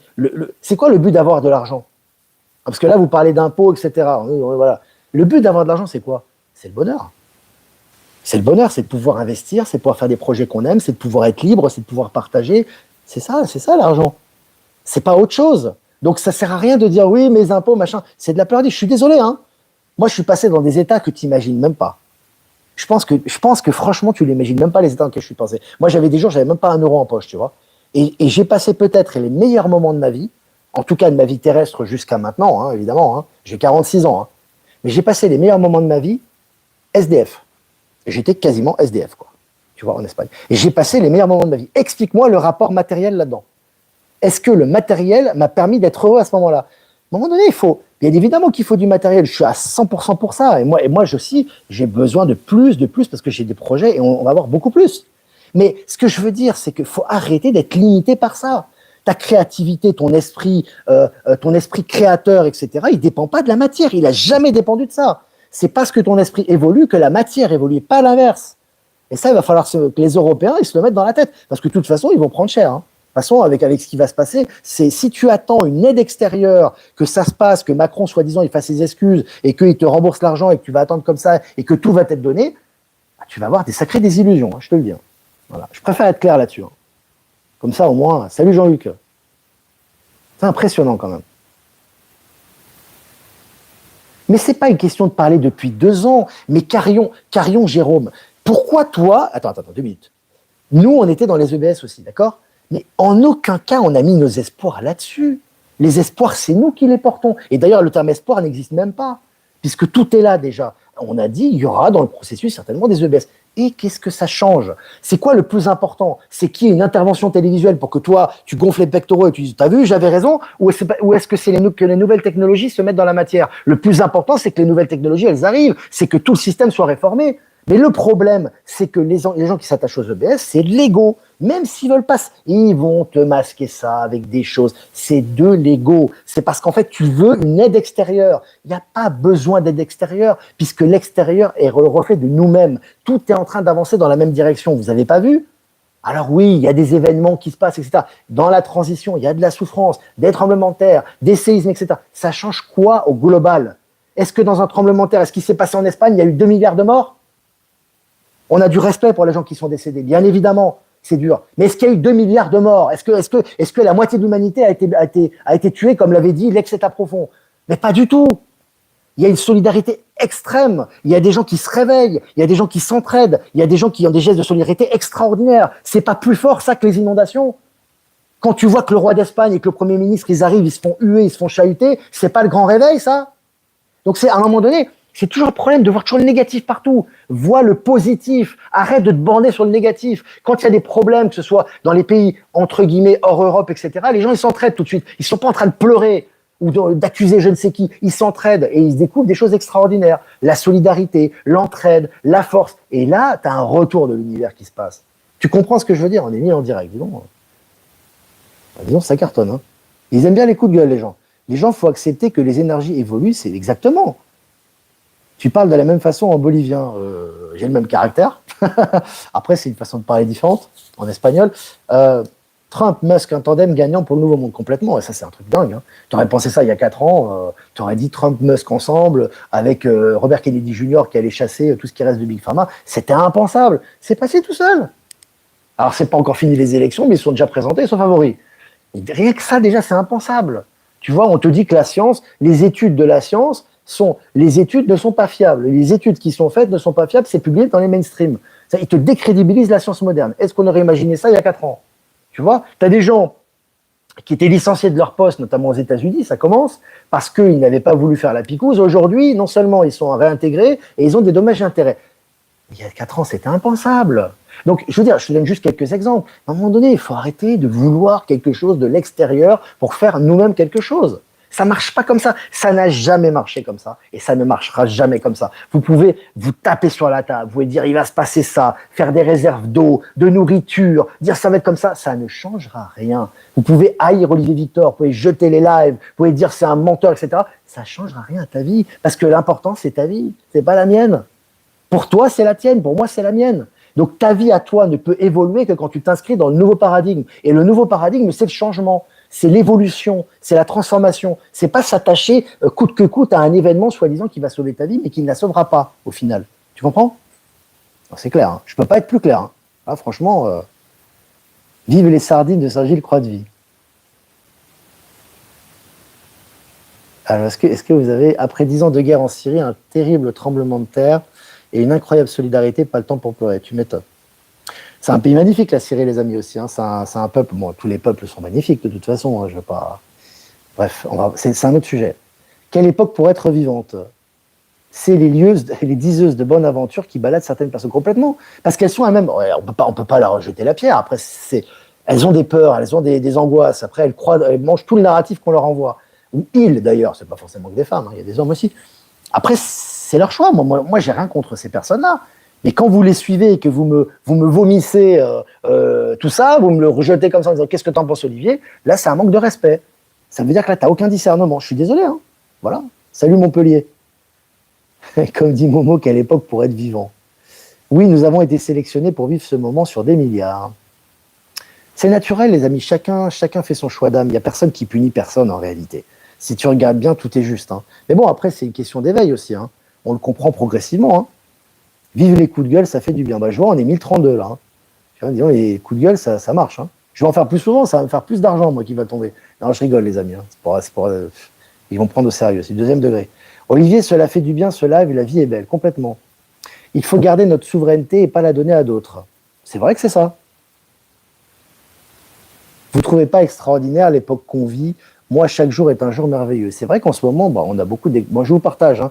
C'est quoi le but d'avoir de l'argent? Parce que là, vous parlez d'impôts, etc. Voilà. Le but d'avoir de l'argent, c'est quoi? C'est le bonheur. C'est le bonheur, c'est de pouvoir investir, c'est de pouvoir faire des projets qu'on aime, c'est de pouvoir être libre, c'est de pouvoir partager. C'est ça l'argent. C'est pas autre chose. Donc ça sert à rien de dire oui, mes impôts, machin. C'est de la peur. Je suis désolé, hein. Moi, je suis passé dans des états que tu n'imagines même pas. Je pense que franchement, tu n'imagines même pas les états dans lesquels je suis passé. Moi, j'avais des jours, j'avais même pas 1 euro en poche, tu vois. Et j'ai passé peut-être les meilleurs moments de ma vie, en tout cas de ma vie terrestre jusqu'à maintenant, hein, évidemment. Hein. J'ai 46 ans. Hein. Mais j'ai passé les meilleurs moments de ma vie SDF. J'étais quasiment SDF, quoi. Tu vois, en Espagne. Et j'ai passé les meilleurs moments de ma vie. Explique-moi le rapport matériel là-dedans. Est-ce que le matériel m'a permis d'être heureux à ce moment-là? À un moment donné, bien évidemment qu'il faut du matériel. Je suis à 100% pour ça. Et moi aussi, j'ai besoin de plus, parce que j'ai des projets et on va avoir beaucoup plus. Mais ce que je veux dire, c'est qu'il faut arrêter d'être limité par ça. Ta créativité, ton esprit créateur, etc., il ne dépend pas de la matière. Il n'a jamais dépendu de ça. C'est parce que ton esprit évolue que la matière évolue, pas l'inverse. Et ça, il va falloir que les Européens ils se le mettent dans la tête. Parce que de toute façon, ils vont prendre cher. Hein. De toute façon, avec ce qui va se passer, c'est si tu attends une aide extérieure, que ça se passe, que Macron, soi-disant, il fasse ses excuses et qu'il te rembourse l'argent et que tu vas attendre comme ça et que tout va t'être donné, bah, tu vas avoir des sacrées désillusions, hein, je te le dis. Hein. Voilà. Je préfère être clair là-dessus. Hein. Comme ça, au moins, salut Jean-Luc. C'est impressionnant quand même. Mais c'est pas une question de parler depuis 2 ans. Mais Carion, Jérôme, pourquoi toi... Attends, 2 minutes. Nous, on était dans les EBS aussi, d'accord? Mais en aucun cas, on a mis nos espoirs là-dessus. Les espoirs, c'est nous qui les portons. Et d'ailleurs, le terme espoir n'existe même pas, puisque tout est là déjà. On a dit, il y aura dans le processus certainement des EBS. Et qu'est-ce que ça change? C'est quoi le plus important? C'est qu'il y ait une intervention télévisuelle pour que toi, tu gonfles les pectoraux et tu dis, t'as vu, j'avais raison? Ou est-ce que c'est que les nouvelles technologies se mettent dans la matière? Le plus important, c'est que les nouvelles technologies, elles arrivent. C'est que tout le système soit réformé. Mais le problème, c'est que les gens qui s'attachent aux EBS, c'est de l'ego. Même s'ils veulent pas, ils vont te masquer ça avec des choses. C'est de l'ego. C'est parce qu'en fait, tu veux une aide extérieure. Il n'y a pas besoin d'aide extérieure, puisque l'extérieur est le reflet de nous-mêmes. Tout est en train d'avancer dans la même direction. Vous n'avez pas vu? Alors oui, il y a des événements qui se passent, etc. Dans la transition, il y a de la souffrance, des tremblements de terre, des séismes, etc. Ça change quoi au global? Est-ce que dans un tremblement de terre, est-ce qui s'est passé en Espagne, il y a eu 2 milliards de morts? On a du respect pour les gens qui sont décédés, bien évidemment, c'est dur. Mais est-ce qu'il y a eu 2 milliards de morts? Est-ce que la moitié de l'humanité a été tuée, comme l'avait dit l'ex-État profond? Mais pas du tout. Il y a une solidarité extrême. Il y a des gens qui se réveillent. Il y a des gens qui s'entraident. Il y a des gens qui ont des gestes de solidarité extraordinaires. C'est pas plus fort ça que les inondations? Quand tu vois que le roi d'Espagne et que le Premier ministre, ils arrivent, ils se font huer, ils se font chahuter, c'est pas le grand réveil, ça? Donc c'est à un moment donné, c'est toujours un problème de voir toujours le négatif partout. Vois le positif. Arrête de te borner sur le négatif. Quand il y a des problèmes, que ce soit dans les pays, entre guillemets, hors Europe, etc., les gens, ils s'entraident tout de suite. Ils ne sont pas en train de pleurer ou d'accuser je ne sais qui. Ils s'entraident et ils découvrent des choses extraordinaires. La solidarité, l'entraide, la force. Et là, tu as un retour de l'univers qui se passe. Tu comprends ce que je veux dire? On est mis en direct. Dis donc, ça cartonne. Hein. Ils aiment bien les coups de gueule, les gens. Les gens, il faut accepter que les énergies évoluent. C'est exactement... Tu parles de la même façon en bolivien. J'ai le même caractère. Après, c'est une façon de parler différente en espagnol. Trump, Musk, un tandem gagnant pour le nouveau monde complètement. Et ça, c'est un truc dingue. Hein. Tu aurais pensé ça il y a 4 ans. Tu aurais dit Trump, Musk ensemble avec Robert Kennedy Jr. qui allait chasser tout ce qui reste de Big Pharma. C'était impensable. C'est passé tout seul. Alors, c'est pas encore fini les élections, mais ils sont déjà présentés, ils sont favoris. Et rien que ça, déjà, c'est impensable. Tu vois, on te dit que la science, les études de la science, les études ne sont pas fiables. Les études qui sont faites ne sont pas fiables, c'est publié dans les mainstream. Ils te décrédibilisent la science moderne. Est-ce qu'on aurait imaginé ça il y a 4 ans? Tu vois, tu as des gens qui étaient licenciés de leur poste, notamment aux États-Unis, ça commence, parce qu'ils n'avaient pas voulu faire la picouse. Aujourd'hui, non seulement ils sont réintégrés, et ils ont des dommages et intérêts. Il y a 4 ans, c'était impensable. Donc, je veux dire, je te donne juste quelques exemples. À un moment donné, il faut arrêter de vouloir quelque chose de l'extérieur pour faire nous-mêmes quelque chose. Ça marche pas comme ça. Ça n'a jamais marché comme ça. Et ça ne marchera jamais comme ça. Vous pouvez vous taper sur la table, vous pouvez dire il va se passer ça, faire des réserves d'eau, de nourriture, dire ça va être comme ça. Ça ne changera rien. Vous pouvez haïr Olivier Victor, vous pouvez jeter les lives, vous pouvez dire c'est un menteur, etc. Ça changera rien à ta vie. Parce que l'important, c'est ta vie. C'est pas la mienne. Pour toi, c'est la tienne. Pour moi, c'est la mienne. Donc ta vie à toi ne peut évoluer que quand tu t'inscris dans le nouveau paradigme. Et le nouveau paradigme, c'est le changement. C'est l'évolution, c'est la transformation. C'est pas s'attacher coûte que coûte à un événement soi-disant qui va sauver ta vie, mais qui ne la sauvera pas au final. Tu comprends? C'est clair. Hein. Je peux pas être plus clair. Hein. Ah, franchement, vive les sardines de Saint-Gilles Croix-de-Vie. Alors, est-ce que vous avez, après 10 ans de guerre en Syrie, un terrible tremblement de terre et une incroyable solidarité, pas le temps pour pleurer? Tu m'étonnes. C'est un pays magnifique, la Syrie, les amis, aussi. Hein. C'est un peuple, bon, tous les peuples sont magnifiques, de toute façon. Hein, je veux pas... Bref, c'est un autre sujet. Quelle époque pour être vivante? c'est les diseuses de bonne aventure qui baladent certaines personnes complètement. Parce qu'elles sont elles-mêmes, ouais, on peut pas leur rejeter la pierre. Après, elles ont des peurs, elles ont des angoisses. Après, elles mangent tout le narratif qu'on leur envoie. Ou ils, d'ailleurs, c'est pas forcément que des femmes, hein, il y a des hommes aussi. Après, c'est leur choix. Moi j'ai rien contre ces personnes-là. Mais quand vous les suivez et que vous me vomissez tout ça, vous me le rejetez comme ça en disant qu'est-ce que t'en penses, Olivier, là, c'est un manque de respect. Ça veut dire que là, t'as aucun discernement. Je suis désolé, hein. Voilà. Salut Montpellier. Comme dit Momo, quelle époque pour être vivant. Oui, nous avons été sélectionnés pour vivre ce moment sur des milliards. C'est naturel, les amis. Chacun fait son choix d'âme. Il n'y a personne qui punit personne en réalité. Si tu regardes bien, tout est juste. Hein. Mais bon, après, c'est une question d'éveil aussi. Hein. On le comprend progressivement. Hein. Vive les coups de gueule, ça fait du bien. Bah, je vois, on est 1032 là. Hein. Disons, les coups de gueule, ça marche. Hein. Je vais en faire plus souvent, ça va me faire plus d'argent, moi, qui va tomber. Non, je rigole, les amis. Hein. Ils vont prendre au sérieux. C'est le deuxième degré. Olivier, cela fait du bien, ce live, et la vie est belle, complètement. Il faut garder notre souveraineté et pas la donner à d'autres. C'est vrai que c'est ça. Vous ne trouvez pas extraordinaire l'époque qu'on vit? Moi, chaque jour est un jour merveilleux. C'est vrai qu'en ce moment, on a beaucoup moi, je vous partage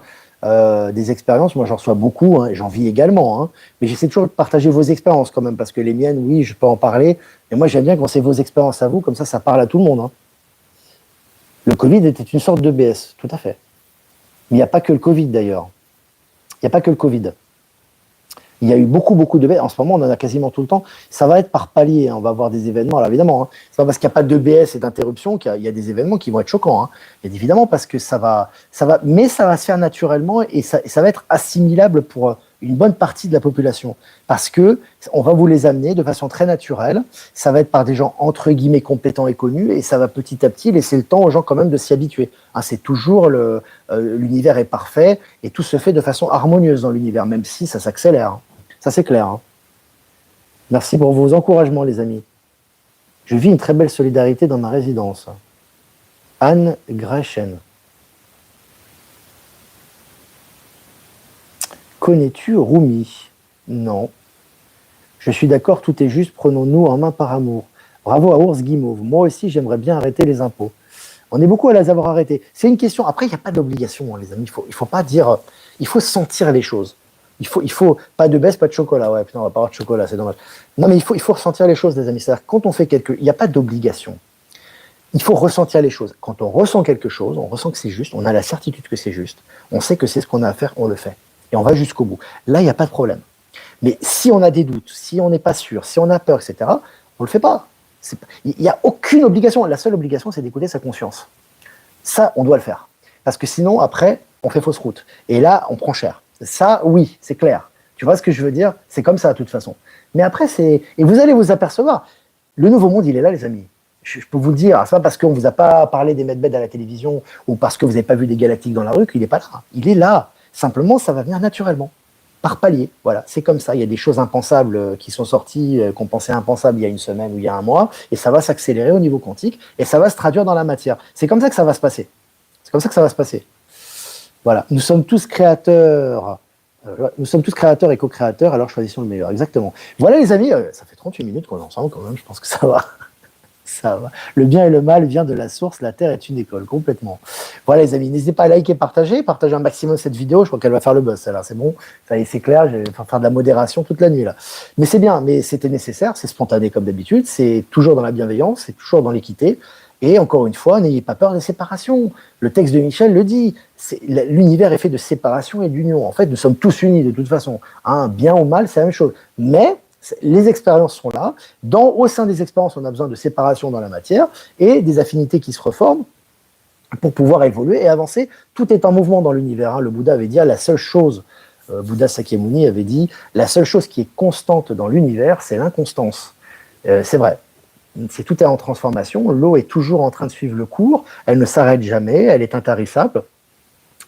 des expériences. Moi, j'en reçois beaucoup, et j'en vis également. Hein. Mais j'essaie toujours de partager vos expériences quand même, parce que les miennes, oui, je peux en parler. Mais moi, j'aime bien quand c'est vos expériences à vous, comme ça parle à tout le monde. Hein. Le Covid était une sorte de BS, tout à fait. Mais il n'y a pas que le Covid d'ailleurs. Il n'y a pas que le Covid. Il y a eu beaucoup de BS. En ce moment, on en a quasiment tout le temps. Ça va être par palier. Hein. On va avoir des événements. Alors évidemment, hein, c'est pas parce qu'il n'y a pas de BS et d'interruption qu'il y a des événements qui vont être choquants. Hein. Et évidemment, parce que mais ça va se faire naturellement et ça va être assimilable pour une bonne partie de la population. Parce que on va vous les amener de façon très naturelle. Ça va être par des gens entre guillemets compétents et connus et ça va petit à petit laisser le temps aux gens quand même de s'y habituer. Hein, c'est toujours l'univers est parfait et tout se fait de façon harmonieuse dans l'univers, même si ça s'accélère. Hein. Ça, c'est clair. Hein. Merci pour vos encouragements, les amis. Je vis une très belle solidarité dans ma résidence. Anne Grechen. Connais-tu Rumi? Non. Je suis d'accord, tout est juste, prenons-nous en main par amour. Bravo à Ours Guimauve. Moi aussi, j'aimerais bien arrêter les impôts. On est beaucoup à les avoir arrêtés. C'est une question. Après, il n'y a pas d'obligation, hein, les amis. Il faut pas dire. Il faut sentir les choses. Il faut pas de baisse, pas de chocolat. Ouais, putain, on va pas avoir de chocolat, c'est dommage. Non, mais il faut ressentir les choses, les amis. C'est-à-dire, quand on fait il n'y a pas d'obligation. Il faut ressentir les choses. Quand on ressent quelque chose, on ressent que c'est juste, on a la certitude que c'est juste, on sait que c'est ce qu'on a à faire, on le fait. Et on va jusqu'au bout. Là, il n'y a pas de problème. Mais si on a des doutes, si on n'est pas sûr, si on a peur, etc., on le fait pas. Il n'y a aucune obligation. La seule obligation, c'est d'écouter sa conscience. Ça, on doit le faire. Parce que sinon, après, on fait fausse route. Et là, on prend cher. Ça, oui, c'est clair. Tu vois ce que je veux dire? C'est comme ça, de toute façon. Mais après, et vous allez vous apercevoir, le nouveau monde, il est là, les amis. Je peux vous le dire, c'est pas parce qu'on vous a pas parlé des Medbed à la télévision ou parce que vous n'avez pas vu des galactiques dans la rue qu'il n'est pas là. Il est là. Simplement, ça va venir naturellement, par palier. Voilà, c'est comme ça. Il y a des choses impensables qui sont sorties, qu'on pensait impensables il y a une semaine ou il y a un mois, et ça va s'accélérer au niveau quantique, et ça va se traduire dans la matière. C'est comme ça que ça va se passer. C'est comme ça que ça va se passer. Voilà, nous sommes tous créateurs et co-créateurs, alors choisissons le meilleur. Exactement. Voilà les amis, ça fait 38 minutes qu'on est ensemble quand même, je pense que ça va. Ça va. Le bien et le mal vient de la source, la Terre est une école, complètement. Voilà les amis, n'hésitez pas à liker, partager un maximum cette vidéo, je crois qu'elle va faire le buzz, celle-là, c'est bon, ça y est, c'est clair, je vais faire de la modération toute la nuit là. Mais c'est bien, mais c'était nécessaire, c'est spontané comme d'habitude, c'est toujours dans la bienveillance, c'est toujours dans l'équité. Et encore une fois, n'ayez pas peur des séparations. Le texte de Michel le dit. L'univers est fait de séparation et d'union. En fait, nous sommes tous unis de toute façon. Hein, bien ou mal, c'est la même chose. Mais les expériences sont là. Au sein des expériences, on a besoin de séparation dans la matière et des affinités qui se reforment pour pouvoir évoluer et avancer. Tout est en mouvement dans l'univers. Hein. Le Bouddha avait dit la seule chose, Bouddha Sakyamuni avait dit, la seule chose qui est constante dans l'univers, c'est l'inconstance. C'est vrai. Tout est en transformation, l'eau est toujours en train de suivre le cours, elle ne s'arrête jamais, elle est intarissable,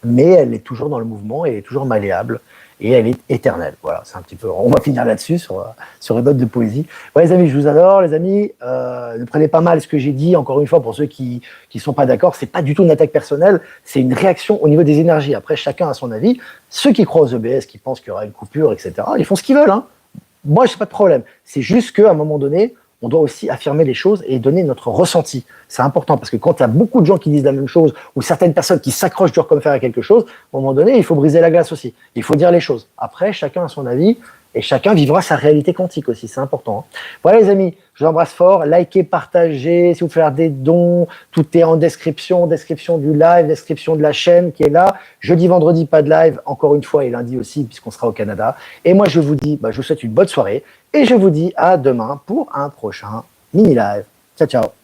mais elle est toujours dans le mouvement, elle est toujours malléable, et elle est éternelle. Voilà, c'est un petit peu. On va finir là-dessus, sur une note de poésie. Ouais, les amis, je vous adore, les amis, ne prenez pas mal ce que j'ai dit, encore une fois, pour ceux qui sont pas d'accord, c'est pas du tout une attaque personnelle, c'est une réaction au niveau des énergies. Après, chacun a son avis. Ceux qui croient aux EBS, qui pensent qu'il y aura une coupure, etc., ils font ce qu'ils veulent, hein. Moi, j'ai pas de problème. C'est juste qu'à un moment donné, on doit aussi affirmer les choses et donner notre ressenti. C'est important parce que quand il y a beaucoup de gens qui disent la même chose ou certaines personnes qui s'accrochent dur comme fer à quelque chose, à un moment donné, il faut briser la glace aussi. Il faut dire les choses. Après, chacun a son avis et chacun vivra sa réalité quantique aussi. C'est important. Voilà les amis, je vous embrasse fort. Likez, partagez. Si vous faites des dons, tout est en description du live, description de la chaîne qui est là. Jeudi, vendredi, pas de live, encore une fois, et lundi aussi, puisqu'on sera au Canada. Et moi, je vous dis, je vous souhaite une bonne soirée et je vous dis à demain pour un prochain mini live. Ciao, ciao.